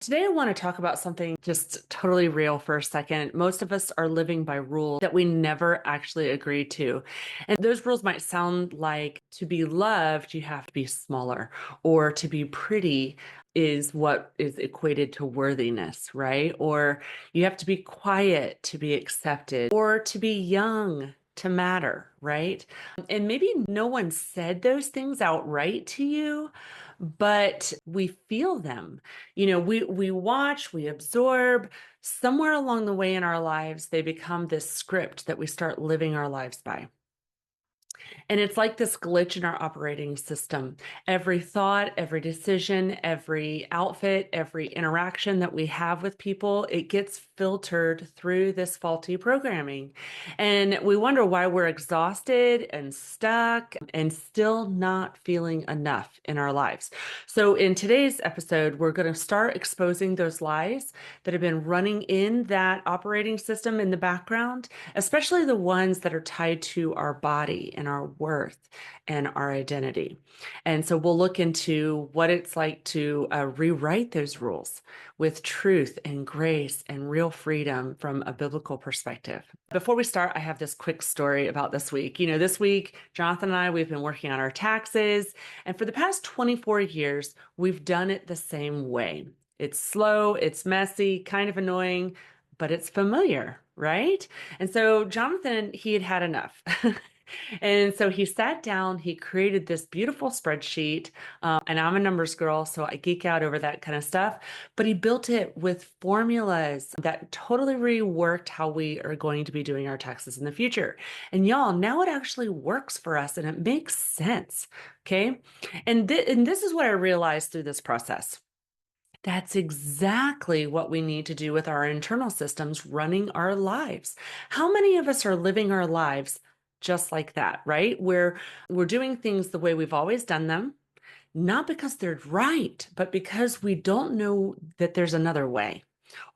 Today, I want to talk about something just totally real for a second. Most of us are living by rules that we never actually agreed to. And those rules might sound like to be loved, you have to be smaller, or to be pretty is what is equated to worthiness, right? Or you have to be quiet to be accepted, or to be young to matter, right? And maybe no one said those things outright to you, but we feel them. We watch, we absorb. Somewhere along the way in our lives, they become this script that we start living our lives by. And it's like this glitch in our operating system. Every thought, every decision, every outfit, every interaction that we have with people, it gets filtered through this faulty programming. And we wonder why we're exhausted and stuck and still not feeling enough in our lives. So, in today's episode, we're going to start exposing those lies that have been running in that operating system in the background, especially the ones that are tied to our body and our worth and our identity. And so we'll look into what it's like to rewrite those rules with truth and grace and real freedom from a biblical perspective. Before we start, I have this quick story about this week. This week, Jonathan and I, we've been working on our taxes. And for the past 24 years, we've done it the same way. It's slow, it's messy, kind of annoying, but it's familiar, right? And so Jonathan, he had had enough. And so he sat down, he created this beautiful spreadsheet. And I'm a numbers girl, so I geek out over that kind of stuff. But he built it with formulas that totally reworked how we are going to be doing our taxes in the future. And y'all, now it actually works for us and it makes sense. Okay. And this is what I realized through this process. That's exactly what we need to do with our internal systems running our lives. How many of us are living our lives just like that, right? Where we're doing things the way we've always done them, not because they're right, but because we don't know that there's another way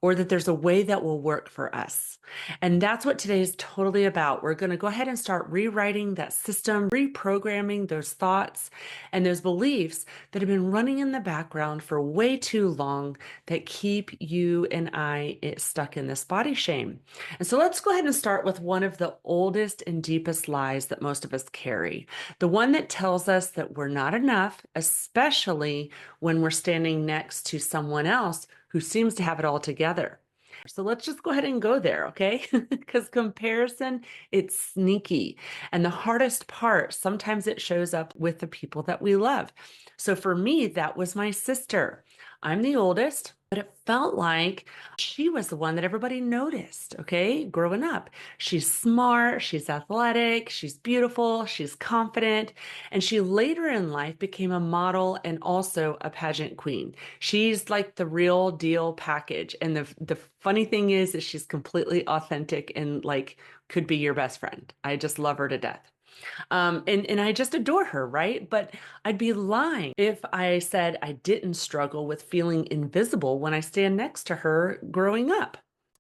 or that there's a way that will work for us. And that's what today is totally about. We're going to go ahead and start rewriting that system, reprogramming those thoughts and those beliefs that have been running in the background for way too long that keep you and I stuck in this body shame. And so let's go ahead and start with one of the oldest and deepest lies that most of us carry. The one that tells us that we're not enough, especially when we're standing next to someone else who seems to have it all together. So let's just go ahead and go there, okay? Because comparison, it's sneaky. And the hardest part, sometimes it shows up with the people that we love. So for me, that was my sister. I'm the oldest, but it felt like she was the one that everybody noticed, okay? Growing up, she's smart, she's athletic, she's beautiful, she's confident, and she later in life became a model and also a pageant queen. She's like the real deal package. And the funny thing is that she's completely authentic and like could be your best friend. I just love her to death. And I just adore her, right? But I'd be lying if I said I didn't struggle with feeling invisible when I stand next to her growing up.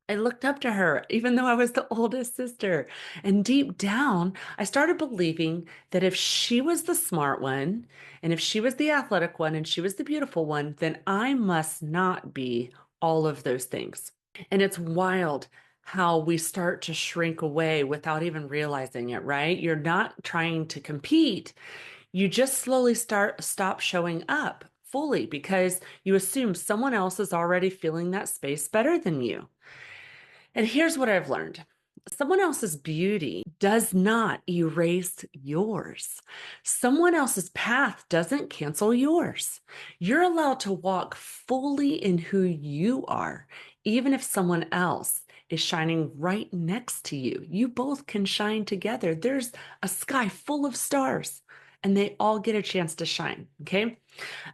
I looked up to her, even though I was the oldest sister. And deep down, I started believing that if she was the smart one, and if she was the athletic one, and she was the beautiful one, then I must not be all of those things. And it's wild how we start to shrink away without even realizing it, right? You're not trying to compete. You just slowly stop showing up fully because you assume someone else is already filling that space better than you. And here's what I've learned. Someone else's beauty does not erase yours. Someone else's path doesn't cancel yours. You're allowed to walk fully in who you are, even if someone else is shining right next to you. You both can shine together. There's a sky full of stars, and they all get a chance to shine. Okay.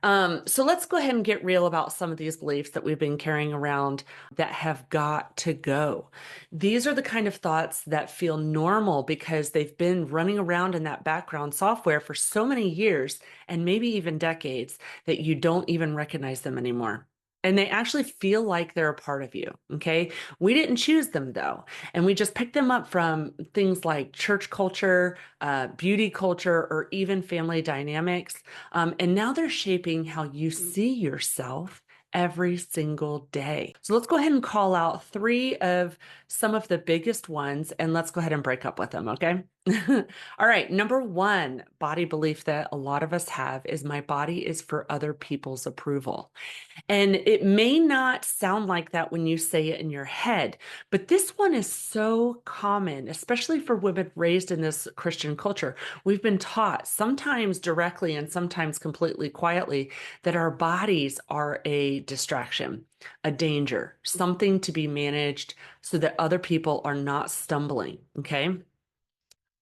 So let's go ahead and get real about some of these beliefs that we've been carrying around that have got to go. These are the kind of thoughts that feel normal because they've been running around in that background software for so many years and maybe even decades that you don't even recognize them anymore. And they actually feel like they're a part of you. Okay. We didn't choose them though. And we just picked them up from things like church culture, beauty culture, or even family dynamics. And now they're shaping how you see yourself every single day. So let's go ahead and call out three of some of the biggest ones and let's go ahead and break up with them, okay? All right, number one body belief that a lot of us have is my body is for other people's approval. And it may not sound like that when you say it in your head, but this one is so common, especially for women raised in this Christian culture. We've been taught, sometimes directly and sometimes completely quietly, that our bodies are a distraction, a danger, something to be managed so that other people are not stumbling. Okay.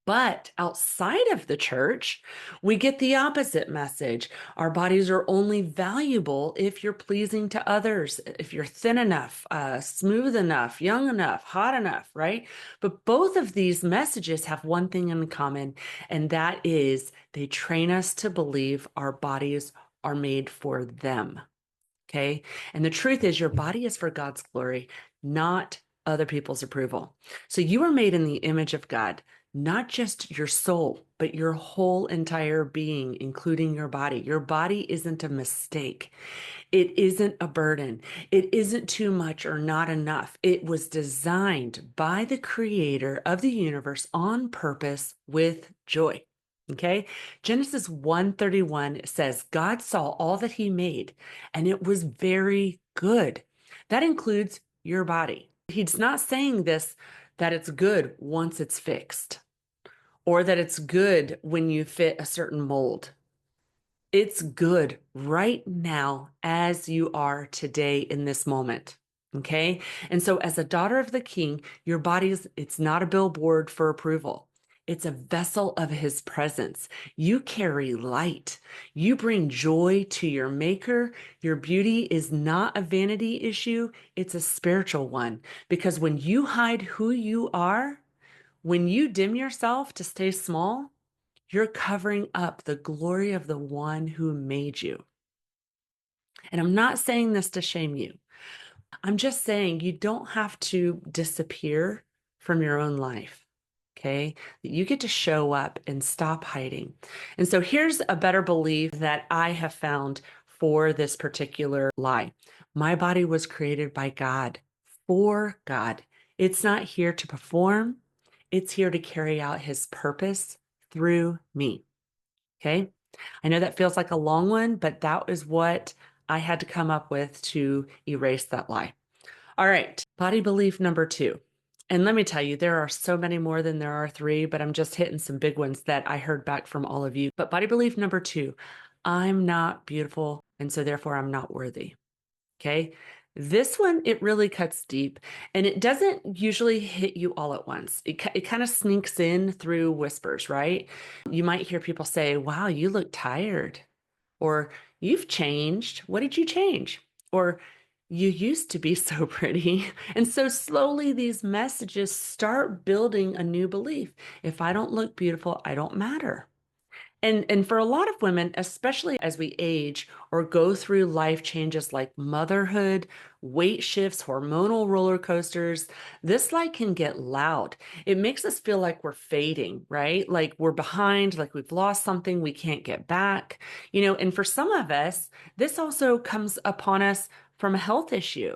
But outside of the church, we get the opposite message. Our bodies are only valuable if you're pleasing to others, if you're thin enough, smooth enough, young enough, hot enough, right? But both of these messages have one thing in common, and that is they train us to believe our bodies are made for them. Okay. And the truth is, your body is for God's glory, not other people's approval. So you are made in the image of God, not just your soul, but your whole entire being, including your body. Your body isn't a mistake. It isn't a burden. It isn't too much or not enough. It was designed by the creator of the universe on purpose with joy. Okay. Genesis 1:31 says, God saw all that he made, and it was very good. That includes your body. He's not saying this that it's good once it's fixed or that it's good when you fit a certain mold. It's good right now as you are today in this moment. Okay. And so, as a daughter of the king, your body it's not a billboard for approval. It's a vessel of his presence. You carry light. You bring joy to your maker. Your beauty is not a vanity issue. It's a spiritual one. Because when you hide who you are, when you dim yourself to stay small, you're covering up the glory of the one who made you. And I'm not saying this to shame you. I'm just saying you don't have to disappear from your own life. Okay. You get to show up and stop hiding. And so here's a better belief that I have found for this particular lie. My body was created by God for God. It's not here to perform, it's here to carry out his purpose through me. Okay. I know that feels like a long one, but that is what I had to come up with to erase that lie. All right. Body belief number two. And let me tell you, there are so many more than there are three, but I'm just hitting some big ones that I heard back from all of you. But body belief number two, I'm not beautiful. And so therefore I'm not worthy. Okay. This one, it really cuts deep and it doesn't usually hit you all at once. It kind of sneaks in through whispers, right? You might hear people say, wow, you look tired, or you've changed. What did you change? Or you used to be so pretty. And so slowly these messages start building a new belief. If I don't look beautiful, I don't matter. And for a lot of women, especially as we age or go through life changes like motherhood, weight shifts, hormonal roller coasters, this light can get loud. It makes us feel like we're fading, right? Like we're behind, like we've lost something we can't get back. And for some of us, this also comes upon us from a health issue.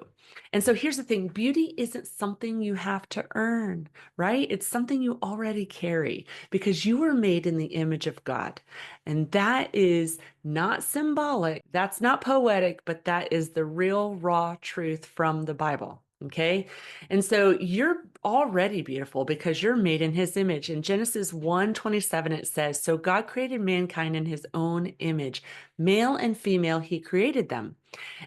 And so here's the thing, beauty isn't something you have to earn, right? It's something you already carry because you were made in the image of God. And that is not symbolic, that's not poetic, but that is the real raw truth from the Bible. Okay. And so you're already beautiful because you're made in his image. In Genesis 1:27, it says, so God created mankind in his own image, male and female, he created them.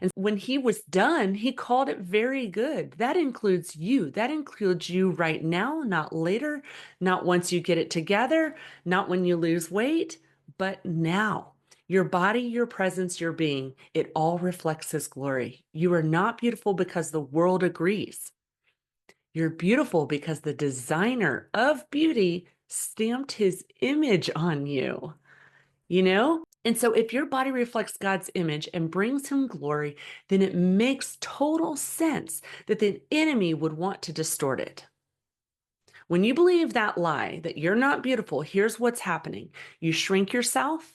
And when he was done, he called it very good. That includes you. That includes you right now, not later, not once you get it together, not when you lose weight, but now. Your body, your presence, your being, it all reflects his glory. You are not beautiful because the world agrees. You're beautiful because the designer of beauty stamped his image on you, you know? And so if your body reflects God's image and brings him glory, then it makes total sense that the enemy would want to distort it. When you believe that lie that you're not beautiful, here's what's happening. You shrink yourself,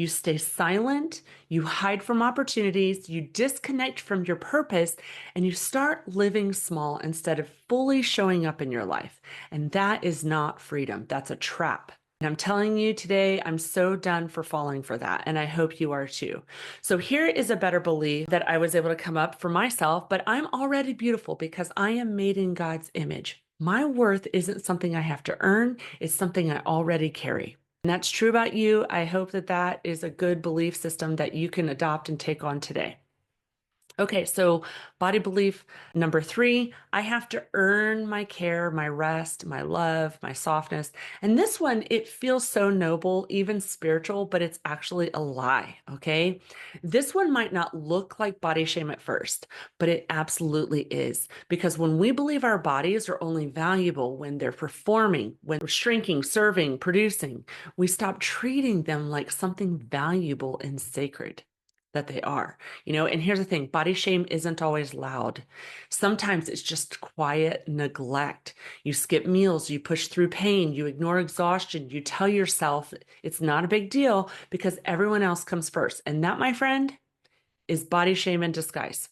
you stay silent, you hide from opportunities, you disconnect from your purpose, and you start living small instead of fully showing up in your life. And that is not freedom. That's a trap. And I'm telling you today, I'm so done for falling for that. And I hope you are too. So here is a better belief that I was able to come up for myself, but I'm already beautiful because I am made in God's image. My worth isn't something I have to earn. It's something I already carry. And that's true about you. I hope that that is a good belief system that you can adopt and take on today. Okay, so body belief number 3, I have to earn my care, my rest, my love, my softness. And this one, it feels so noble, even spiritual, but it's actually a lie, okay? This one might not look like body shame at first, but it absolutely is. Because when we believe our bodies are only valuable when they're performing, when we're shrinking, serving, producing, we stop treating them like something valuable and sacred that they are. And here's the thing, body shame isn't always loud. Sometimes it's just quiet neglect. You skip meals, you push through pain, you ignore exhaustion, you tell yourself it's not a big deal because everyone else comes first. And that, my friend, is body shame in disguise.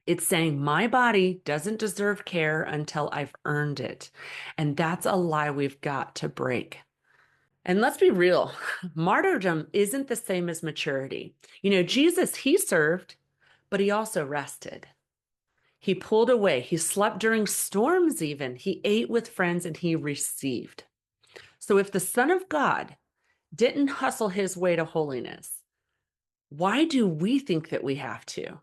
It's saying my body doesn't deserve care until I've earned it. And that's a lie we've got to break. And let's be real, martyrdom isn't the same as maturity. Jesus, he served, but he also rested. He pulled away. He slept during storms, even. He ate with friends and he received. So if the Son of God didn't hustle his way to holiness, why do we think that we have to?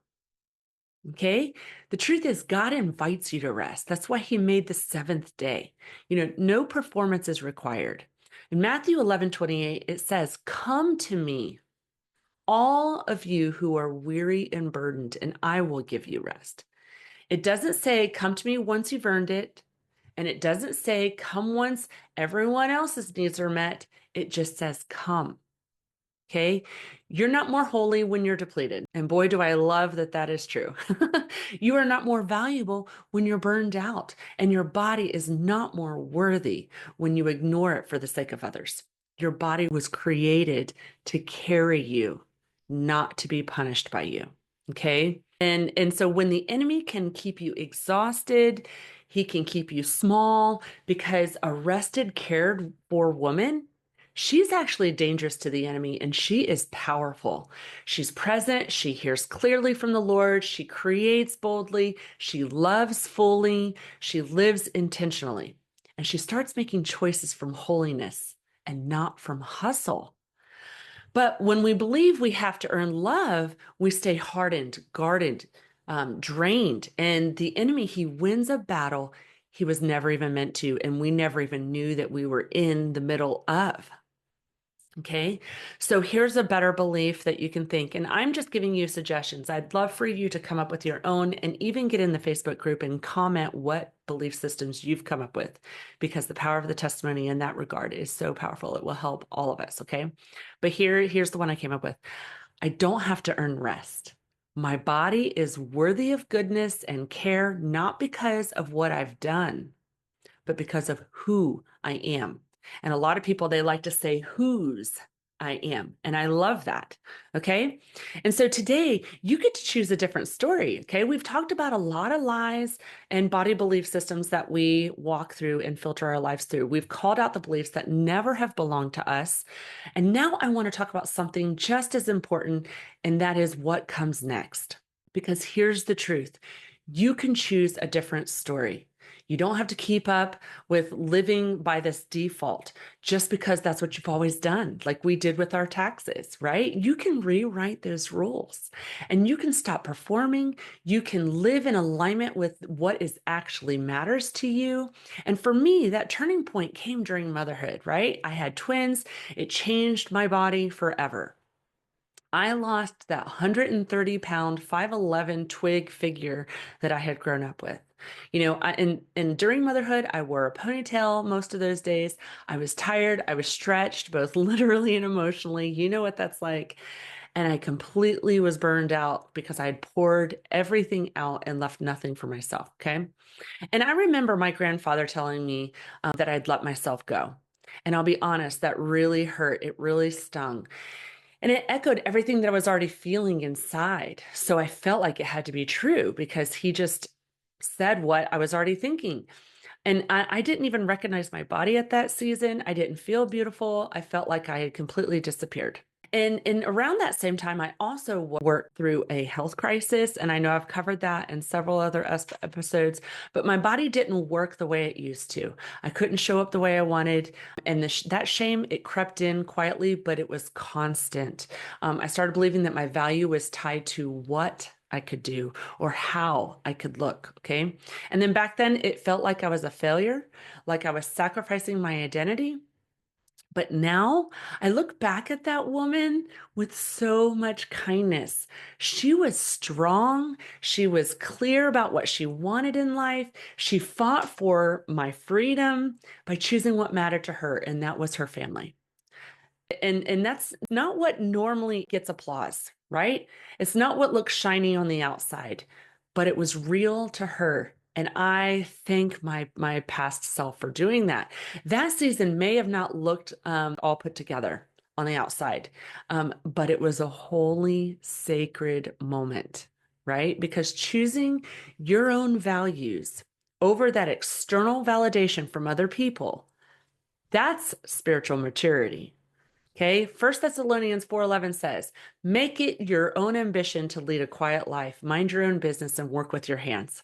Okay. The truth is, God invites you to rest. That's why he made the 7th day. No performance is required. In Matthew 11:28, it says, "Come to me, all of you who are weary and burdened, and I will give you rest." It doesn't say, "Come to me once you've earned it." And it doesn't say, "Come once everyone else's needs are met." It just says, "Come." Okay. You're not more holy when you're depleted. And boy, do I love that that is true. You are not more valuable when you're burned out. And your body is not more worthy when you ignore it for the sake of others. Your body was created to carry you, not to be punished by you. Okay. And so when the enemy can keep you exhausted, he can keep you small because a rested, cared for woman, she's actually dangerous to the enemy and she is powerful. She's present. She hears clearly from the Lord. She creates boldly. She loves fully. She lives intentionally. And she starts making choices from holiness and not from hustle. But when we believe we have to earn love, we stay hardened, guarded, drained. And the enemy, he wins a battle he was never even meant to. And we never even knew that we were in the middle of. Okay, so here's a better belief that you can think, and I'm just giving you suggestions. I'd love for you to come up with your own and even get in the Facebook group and comment what belief systems you've come up with, because the power of the testimony in that regard is so powerful. It will help all of us. Okay, but here's the one I came up with. I don't have to earn rest. My body is worthy of goodness and care, not because of what I've done, but because of who I am. And a lot of people, they like to say whose I am. And I love that. Okay. And so today you get to choose a different story. Okay. We've talked about a lot of lies and body belief systems that we walk through and filter our lives through. We've called out the beliefs that never have belonged to us. And now I want to talk about something just as important, and that is what comes next. Because here's the truth. You can choose a different story. You don't have to keep up with living by this default just because that's what you've always done, like we did with our taxes, right? You can rewrite those rules and you can stop performing. You can live in alignment with what is actually matters to you. And for me, that turning point came during motherhood, right? I had twins. It changed my body forever. I lost that 130-pound, 5'11" twig figure that I had grown up with. And during motherhood, I wore a ponytail most of those days. I was tired. I was stretched, both literally and emotionally. You know what that's like. And I completely was burned out because I had poured everything out and left nothing for myself. Okay. And I remember my grandfather telling me that I'd let myself go. And I'll be honest, that really hurt. It really stung. And it echoed everything that I was already feeling inside. So I felt like it had to be true because he just said what I was already thinking. And I didn't even recognize my body at that season. I didn't feel beautiful. I felt like I had completely disappeared. And around that same time, I also worked through a health crisis. And I know I've covered that in several other episodes, but my body didn't work the way it used to. I couldn't show up the way I wanted. And that shame, it crept in quietly, but it was constant. I started believing that my value was tied to what I could do or how I could look. Okay. And then back then, it felt like I was a failure, like I was sacrificing my identity. But now I look back at that woman with so much kindness. She was strong. She was clear about what she wanted in life. She fought for my freedom by choosing what mattered to her, and that was her family. And that's not what normally gets applause, right? It's not what looks shiny on the outside, but it was real to her. And I thank my past self for doing that. That season may have not looked all put together on the outside, but it was a holy, sacred moment, right? Because choosing your own values over that external validation from other people, that's spiritual maturity. Okay, First Thessalonians 4:11 says, "Make it your own ambition to lead a quiet life, mind your own business, and work with your hands."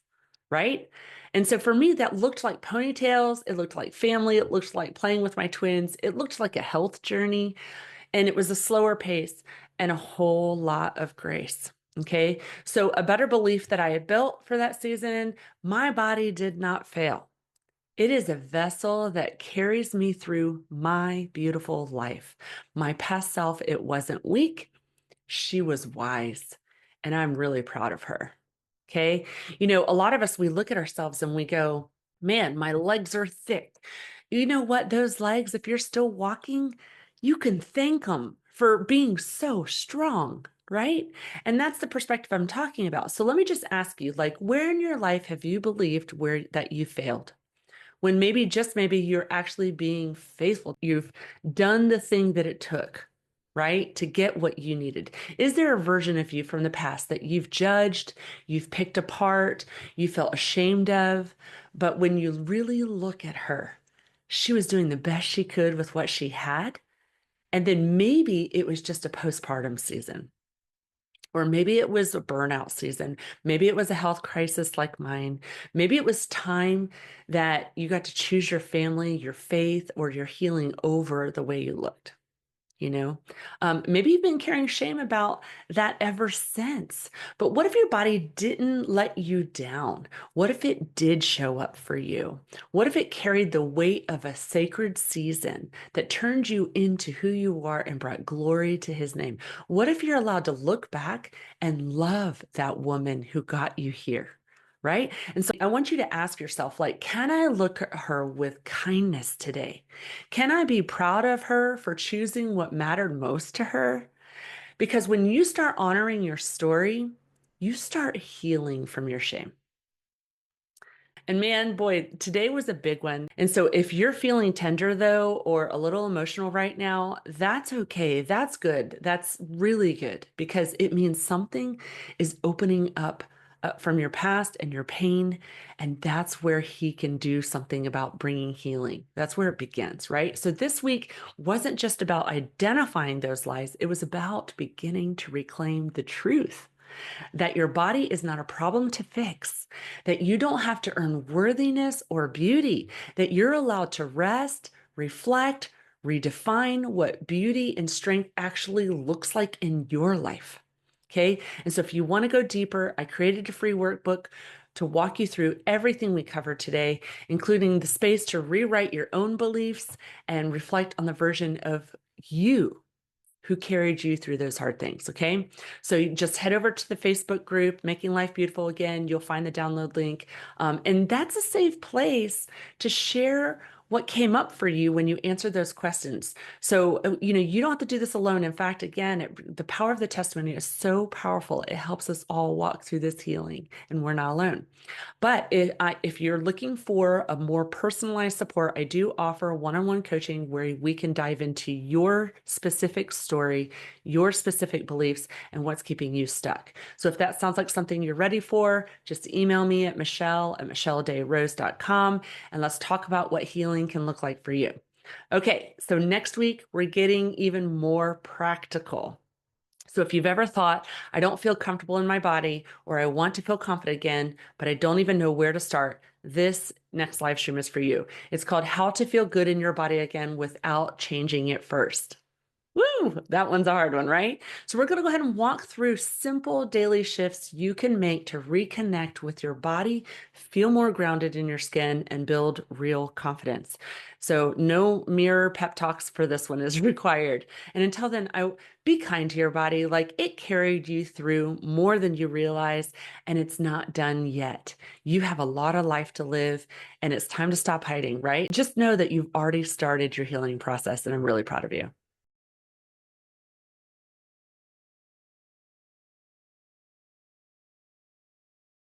Right? And so for me, that looked like ponytails. It looked like family. It looked like playing with my twins. It looked like a health journey. And it was a slower pace and a whole lot of grace. Okay, so a better belief that I had built for that season, my body did not fail. It is a vessel that carries me through my beautiful life. My past self, it wasn't weak. She was wise. And I'm really proud of her. Okay. A lot of us, we look at ourselves and we go, man, my legs are thick. You know what? Those legs, if you're still walking, you can thank them for being so strong. Right. And that's the perspective I'm talking about. So let me just ask you, like, where in your life have you believed that you failed? When maybe, just maybe, you're actually being faithful. You've done the thing that it took, right, to get what you needed. Is there a version of you from the past that you've judged, you've picked apart, you felt ashamed of? But when you really look at her, she was doing the best she could with what she had. And then maybe it was just a postpartum season. Or maybe it was a burnout season. Maybe it was a health crisis like mine. Maybe it was time that you got to choose your family, your faith, or your healing over the way you looked. You know, maybe you've been carrying shame about that ever since. But what if your body didn't let you down? What if it did show up for you? What if it carried the weight of a sacred season that turned you into who you are and brought glory to his name? What if you're allowed to look back and love that woman who got you here? Right. And so I want you to ask yourself, like, can I look at her with kindness today? Can I be proud of her for choosing what mattered most to her? Because when you start honoring your story, you start healing from your shame. And man, boy, today was a big one. And so if you're feeling tender though, or a little emotional right now, that's okay. That's good. That's really good because it means something is opening up from your past and your pain. And that's where he can do something about bringing healing. That's where it begins, right? So this week wasn't just about identifying those lies. It was about beginning to reclaim the truth that your body is not a problem to fix, that you don't have to earn worthiness or beauty, that you're allowed to rest, reflect, redefine what beauty and strength actually looks like in your life. Okay. And so if you want to go deeper, I created a free workbook to walk you through everything we covered today, including the space to rewrite your own beliefs and reflect on the version of you who carried you through those hard things. Okay. So you just head over to the Facebook group, Making Life Beautiful Again. You'll find the download link. And that's a safe place to share what came up for you when you answered those questions. So, you don't have to do this alone. In fact, again, the power of the testimony is so powerful. It helps us all walk through this healing, and we're not alone. But if you're looking for a more personalized support, I do offer one-on-one coaching where we can dive into your specific story, your specific beliefs, and what's keeping you stuck. So if that sounds like something you're ready for, just email me at michelle@michelledayrose.com and let's talk about what healing can look like for you. Okay, so next week we're getting even more practical. So if you've ever thought, I don't feel comfortable in my body, or I want to feel confident again, but I don't even know where to start, this next live stream is for you. It's called How to Feel Good in Your Body Again Without Changing It First. Woo, that one's a hard one, right? So we're going to go ahead and walk through simple daily shifts you can make to reconnect with your body, feel more grounded in your skin, and build real confidence. So no mirror pep talks for this one is required. And until then, be kind to your body. Like, it carried you through more than you realize, and it's not done yet. You have a lot of life to live, and it's time to stop hiding, right? Just know that you've already started your healing process, and I'm really proud of you.